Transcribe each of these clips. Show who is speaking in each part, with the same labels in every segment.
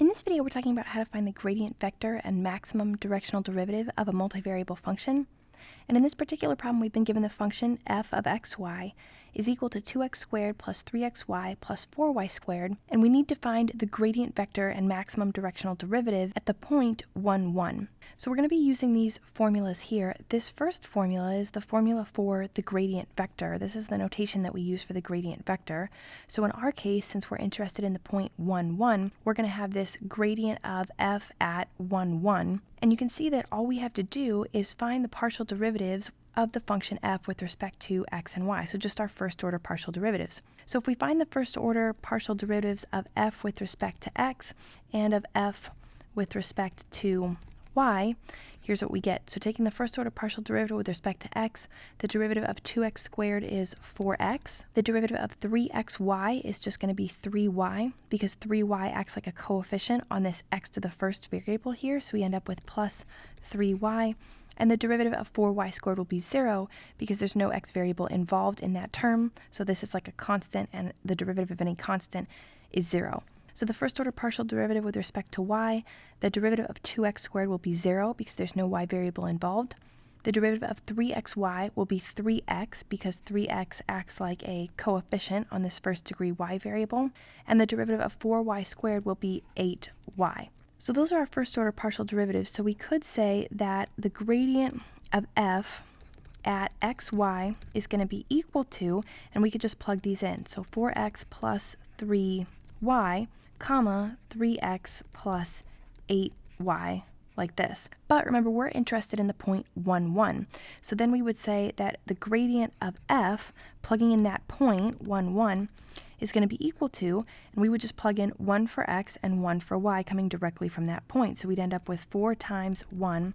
Speaker 1: In this video, we're talking about how to find the gradient vector and maximum directional derivative of a multivariable function. And in this particular problem, we've been given the function f of xy is equal to 2x squared plus 3xy plus 4y squared, and we need to find the gradient vector and maximum directional derivative at the point 1, 1. So we're going to be using these formulas here. This first formula is the formula for the gradient vector. This is the notation that we use for the gradient vector. So in our case, since we're interested in the point 1, 1, we're going to have this gradient of f at 1, 1. And you can see that all we have to do is find the partial derivatives of the function f with respect to x and y, so just our first order partial derivatives. So if we find the first order partial derivatives of f with respect to x and of f with respect to y, here's what we get. So taking the first order partial derivative with respect to x, the derivative of 2x squared is 4x. The derivative of 3xy is just going to be 3y, because 3y acts like a coefficient on this x to the first variable here, so we end up with plus 3y. And the derivative of 4y squared will be 0 because there's no x variable involved in that term. So this is like a constant, and the derivative of any constant is 0. So the first order partial derivative with respect to y, the derivative of 2x squared will be 0 because there's no y variable involved. The derivative of 3xy will be 3x because 3x acts like a coefficient on this first degree y variable. And the derivative of 4y squared will be 8y. So those are our first order partial derivatives. So we could say that the gradient of f at xy is going to be equal to, and we could just plug these in. So 4x plus 3y, comma, 3x plus 8y, like this. But remember, we're interested in the point 1, 1. So then we would say that the gradient of f, plugging in that point, 1, 1, is going to be equal to, and we would just plug in 1 for x and 1 for y coming directly from that point. So we'd end up with 4 times 1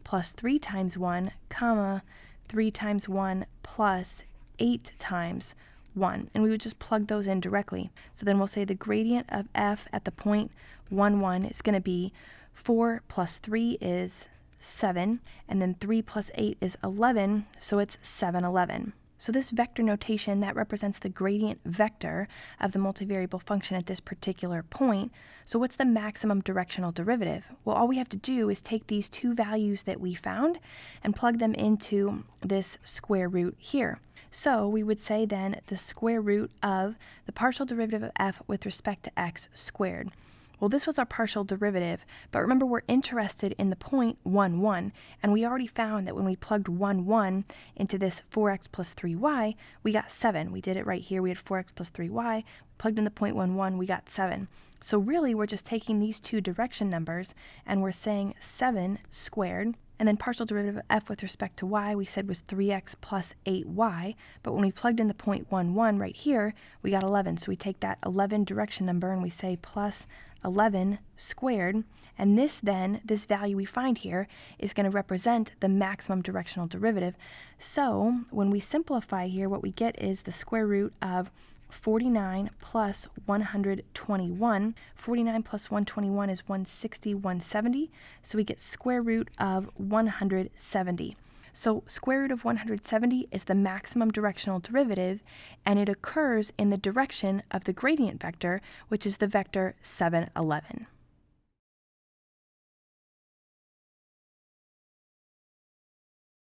Speaker 1: plus 3 times 1, comma, 3 times 1 plus 8 times 1. And we would just plug those in directly. So then we'll say the gradient of f at the point 1, 1 is going to be 4 plus 3 is 7, and then 3 plus 8 is 11, so it's 7, 11. So this vector notation, that represents the gradient vector of the multivariable function at this particular point. So what's the maximum directional derivative? Well, all we have to do is take these two values that we found and plug them into this square root here. So we would say then the square root of the partial derivative of f with respect to x squared. Well, this was our partial derivative, but remember, we're interested in the point 1, 1, and we already found that when we plugged 1, 1 into this 4x plus 3y, we got 7. We did it right here. We had 4x plus 3y, plugged in the point 1, 1, we got 7. So really, we're just taking these two direction numbers, and we're saying 7 squared, and then partial derivative of f with respect to y we said was 3x plus 8y, but when we plugged in the point 1, 1 right here, we got 11. So we take that 11 direction number and we say plus 11 squared, and this value we find here is going to represent the maximum directional derivative. So when we simplify here, what we get is the square root of 49 plus 121. 49 plus 121 is 160, 170, so we get square root of 170. So square root of 170 is the maximum directional derivative, and it occurs in the direction of the gradient vector, which is the vector 7, 11.